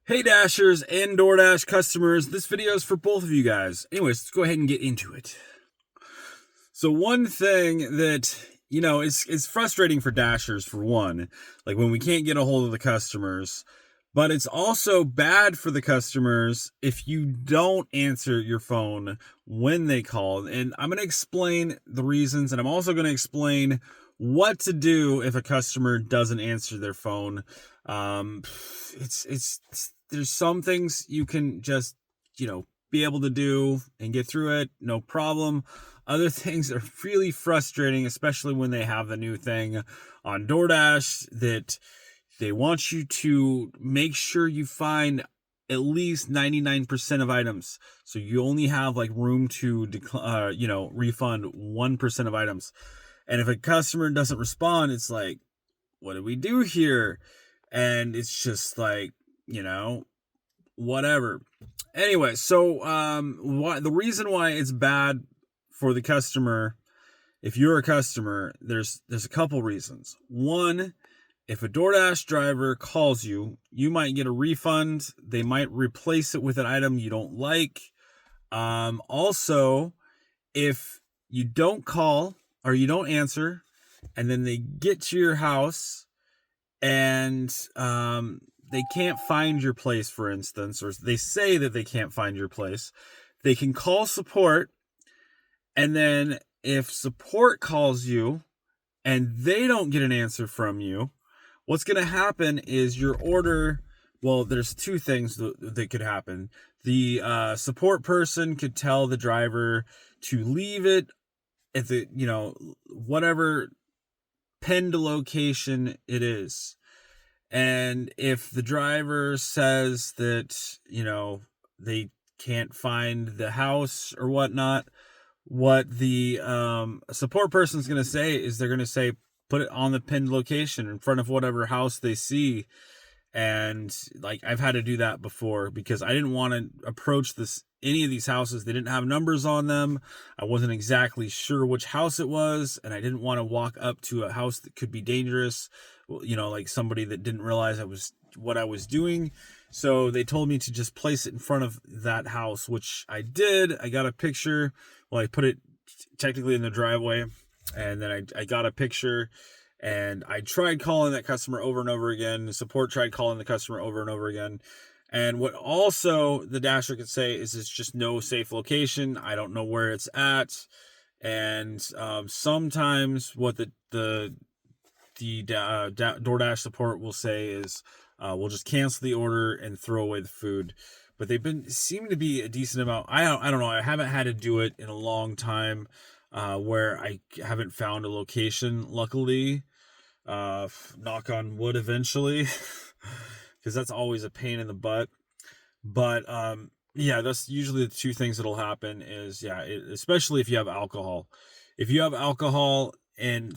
Hey Dashers and DoorDash customers, this video is for both of you guys. Anyways, let's go ahead and get into it. So one thing that, is frustrating for Dashers for one, like when we can't get a hold of the customers, but it's also bad for the customers if you don't answer your phone when they call. And I'm going to explain the reasons, and I'm also going to explain what to do if a customer doesn't answer their phone. It's there's some things you can just, be able to do and get through it, no problem. Other things are really frustrating, especially when they have the new thing on DoorDash that they want you to make sure you find at least 99% of items. So you only have like room to refund 1% of items. And if a customer doesn't respond, it's like, what do we do here? And it's just like, whatever. Anyway, so the reason why it's bad for the customer, if you're a customer, there's a couple reasons. One, if a DoorDash driver calls you, you might get a refund. They might replace it with an item you don't like. Also, if you don't call or you don't answer, and then they get to your house and they can't find your place, for instance, or they say that they can't find your place, they can call support. And then if support calls you and they don't get an answer from you, what's going to happen is your order, well, there's two things that could happen. The support person could tell the driver to leave it at the, whatever pinned location it is. And if the driver says that, they can't find the house or whatnot, what the support person is going to say is they're going to say, put it on the pinned location in front of whatever house they see. And like, I've had to do that before because I didn't want to approach any of these houses. They didn't have numbers on them. I wasn't exactly sure which house it was, and I didn't want to walk up to a house that could be dangerous, like somebody that didn't realize what I was doing. So they told me to just place it in front of that house, which I did. I got a picture. Well, I put it technically in the driveway, and then I got a picture. And I tried calling that customer over and over again. The support tried calling the customer over and over again. And what also the Dasher could say is it's just no safe location. I don't know where it's at. And sometimes what the DoorDash support will say is we'll just cancel the order and throw away the food. But they've seem to be a decent amount. I don't know. I haven't had to do it in a long time. Where I haven't found a location, luckily. Knock on wood eventually, because that's always a pain in the butt. But that's usually the two things that'll happen is, especially if you have alcohol. If you have alcohol and,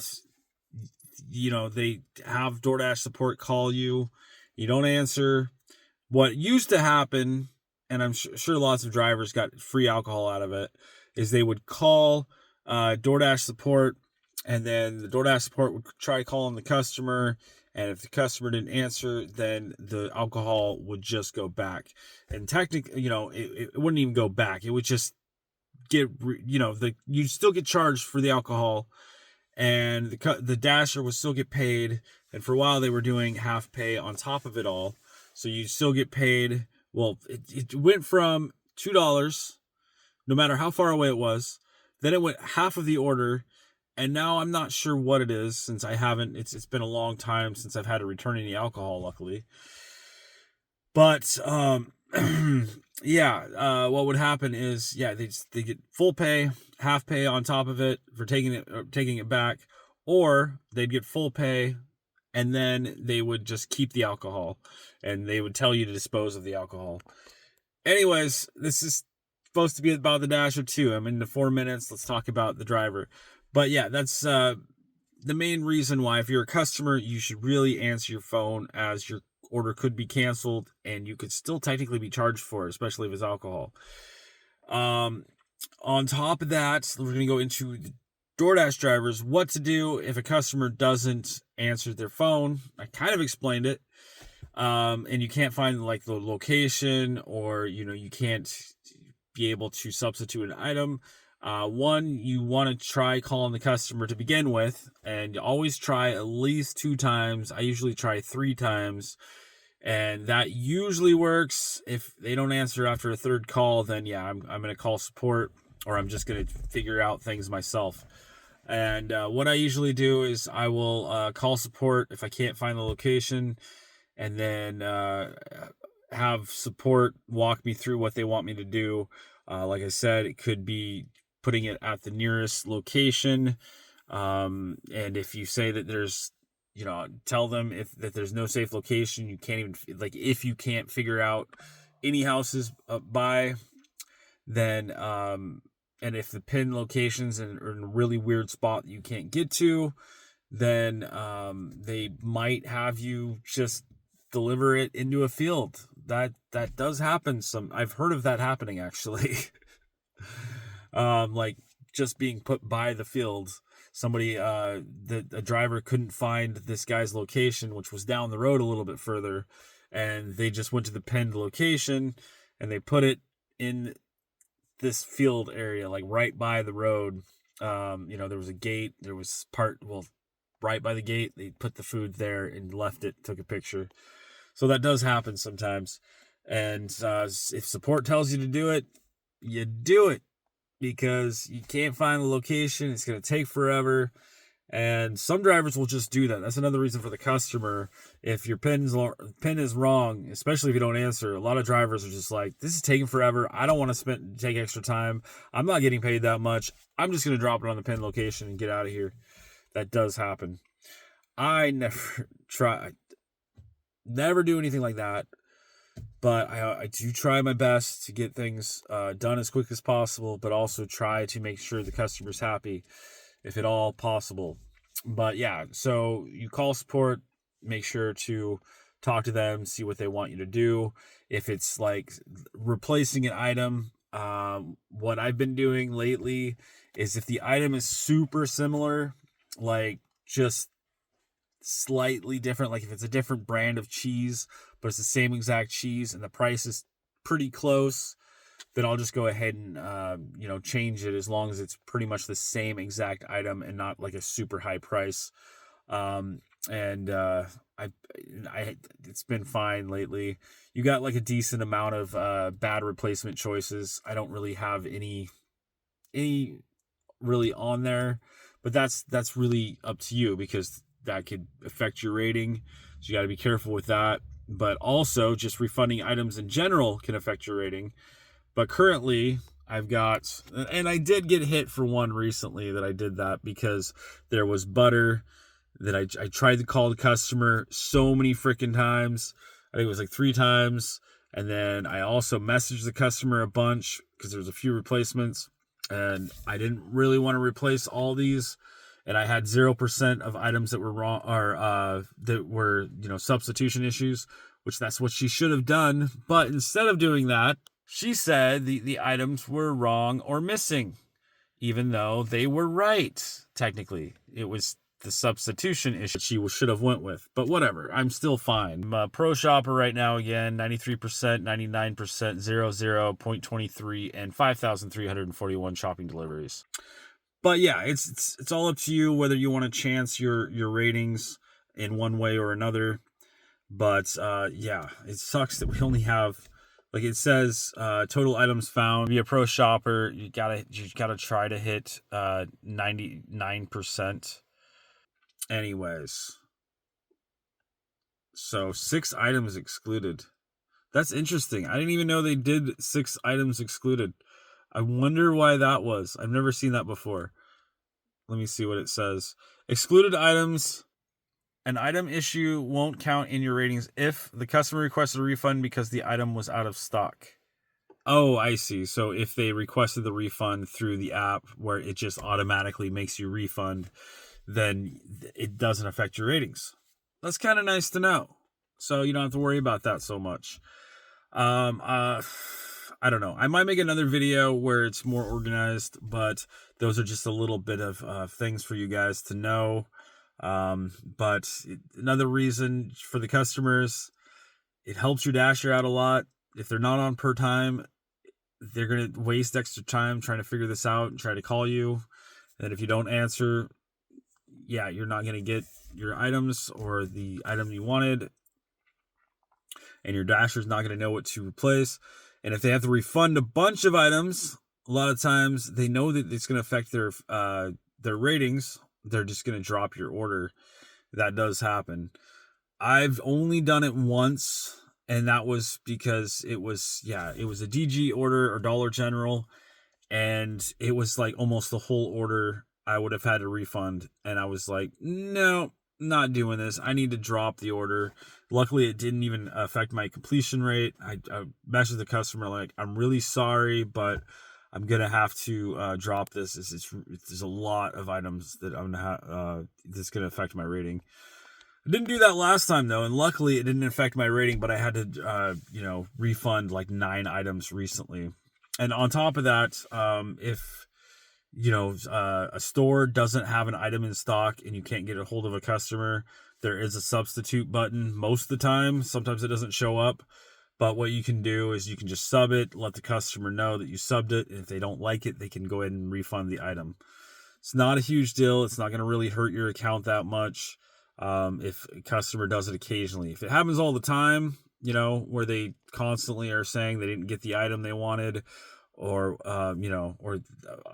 they have DoorDash support call you, you don't answer. What used to happen, and I'm sure lots of drivers got free alcohol out of it, is they would call DoorDash support, and then the DoorDash support would try calling the customer, and if the customer didn't answer, then the alcohol would just go back. And technically, it wouldn't even go back. It would just get, you'd still get charged for the alcohol, and the Dasher would still get paid. And for a while, they were doing half pay on top of it all, so you'd still get paid. Well, it went from $2, no matter how far away it was. Then it went half of the order, and now I'm not sure what it is since I haven't. It's been a long time since I've had to return any alcohol, luckily. But what would happen is they get full pay, half pay on top of it for taking it back, or they'd get full pay, and then they would just keep the alcohol, and they would tell you to dispose of the alcohol. Anyways, this is supposed to be about the Dasher too. I'm into 4 minutes. Let's talk about the driver. But that's the main reason why, if you're a customer, you should really answer your phone, as your order could be canceled and you could still technically be charged for it, especially if it's alcohol. On top of that, we're going to go into the DoorDash drivers, what to do if a customer doesn't answer their phone. I kind of explained it. and you can't find like the location, or you can't be able to substitute an item, one, you want to try calling the customer to begin with, and you always try at least 2 times. I usually try 3 times, and that usually works. If they don't answer after a third call, then yeah, I'm going to call support, or I'm just going to figure out things myself. And what I usually do is I will call support if I can't find the location, and then have support walk me through what they want me to do. Like I said, it could be putting it at the nearest location. And if you say that there's, tell them that there's no safe location, you can't even, like, if you can't figure out any houses by, then, and if the pin locations are in a really weird spot that you can't get to, then they might have you just deliver it into a field. That does happen. I've heard of that happening, actually. Like just being put by the field. Somebody, the driver couldn't find this guy's location, which was down the road a little bit further, and they just went to the pinned location and they put it in this field area, like right by the road. There was a gate, right by the gate, they put the food there and left it, took a picture. So that does happen sometimes. And if support tells you to do it, you do it, because you can't find the location. It's going to take forever. And some drivers will just do that. That's another reason for the customer. If your pin is wrong, especially if you don't answer, a lot of drivers are just like, this is taking forever. I don't want to take extra time. I'm not getting paid that much. I'm just going to drop it on the pin location and get out of here. That does happen. I never do anything like that, but I do try my best to get things done as quick as possible, but also try to make sure the customer's happy if at all possible. But yeah, so you call support, make sure to talk to them, see what they want you to do. If it's like replacing an item, what I've been doing lately is, if the item is super similar, like just slightly different, like if it's a different brand of cheese but it's the same exact cheese and the price is pretty close, then I'll just go ahead and change it, as long as it's pretty much the same exact item and not like a super high price. It's been fine lately. You got like a decent amount of bad replacement choices. I don't really have any really on there, but that's really up to you, because that could affect your rating. So you got to be careful with that. But also, just refunding items in general can affect your rating. But currently, I've got, and I did get hit for one recently that I did that, because there was butter that I tried to call the customer so many freaking times. I think it was like 3 times. And then I also messaged the customer a bunch, because there was a few replacements, and I didn't really want to replace all these. And I had 0% of items that were wrong, or that were, substitution issues, which that's what she should have done. But instead of doing that, she said the items were wrong or missing, even though they were right. Technically, it was the substitution issue she should have went with. But whatever, I'm still fine. I'm a pro shopper right now again, 93%, 99%, 00, 0.23, and 5,341 shopping deliveries. But yeah, it's all up to you whether you want to chance your ratings in one way or another. But yeah, it sucks that we only have, like it says, total items found. Be a pro shopper, you gotta try to hit 99%. Anyways, so 6 items excluded. That's interesting. I didn't even know they did 6 items excluded. I wonder why that was. I've never seen that before. Let me see what it says. Excluded items. An item issue won't count in your ratings if the customer requested a refund because the item was out of stock. Oh, I see. So if they requested the refund through the app, where it just automatically makes you refund, then it doesn't affect your ratings. That's kind of nice to know. So you don't have to worry about that so much. I don't know. I might make another video where it's more organized, but those are just a little bit of things for you guys to know. But another reason for the customers, It helps your dasher out a lot. If they're not on per time, they're going to waste extra time trying to figure this out and try to call you. And if you don't answer, yeah, you're not going to get your items or the item you wanted. And your dasher's not going to know what to replace. And if they have to refund a bunch of items, a lot of times they know that it's going to affect their ratings. They're just going to drop your order. That does happen. I've only done it once, and that was because it was a DG order or Dollar General, and it was like almost the whole order I would have had to refund, and I was like, no, not doing this. I need to drop the order. Luckily, it didn't even affect my completion rate. I messaged the customer like, I'm really sorry, but I'm gonna have to drop this. There's a lot of items that I'm gonna that's gonna affect my rating. I didn't do that last time though, and luckily it didn't affect my rating. But I had to refund like 9 items recently, and on top of that, if a store doesn't have an item in stock and you can't get a hold of a customer, there is a substitute button most of the time. Sometimes it doesn't show up, but what you can do is you can just sub it, let the customer know that you subbed it, and if they don't like it, they can go ahead and refund the item. It's not a huge deal. It's not going to really hurt your account that much if a customer does it occasionally. If it happens all the time, where they constantly are saying they didn't get the item they wanted, or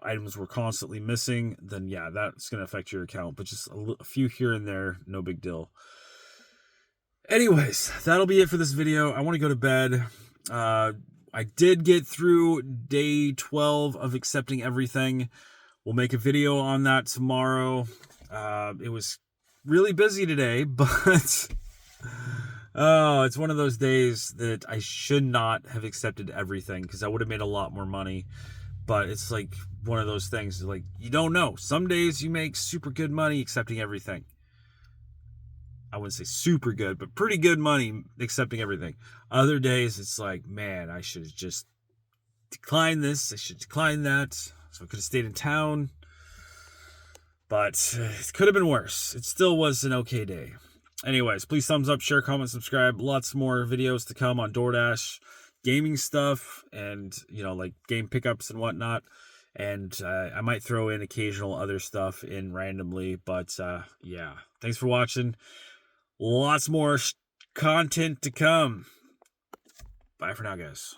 items were constantly missing, then yeah, that's going to affect your account. But just a few here and there, no big deal. Anyways, that'll be it for this video. I want to go to bed. I did get through day 12 of accepting everything. We'll make a video on that tomorrow. It was really busy today, but it's one of those days that I should not have accepted everything because I would have made a lot more money. But it's like one of those things, like, you don't know. Some days you make super good money accepting everything. I wouldn't say super good, but pretty good money accepting everything. Other days it's like, man, I should have just declined this. I should decline that. So I could have stayed in town. But it could have been worse. It still was an okay day. Anyways, please thumbs up, share, comment, subscribe. Lots more videos to come on DoorDash, gaming stuff, and like game pickups and whatnot. And I might throw in occasional other stuff in randomly. But yeah, thanks for watching. Lots more content to come. Bye for now, guys.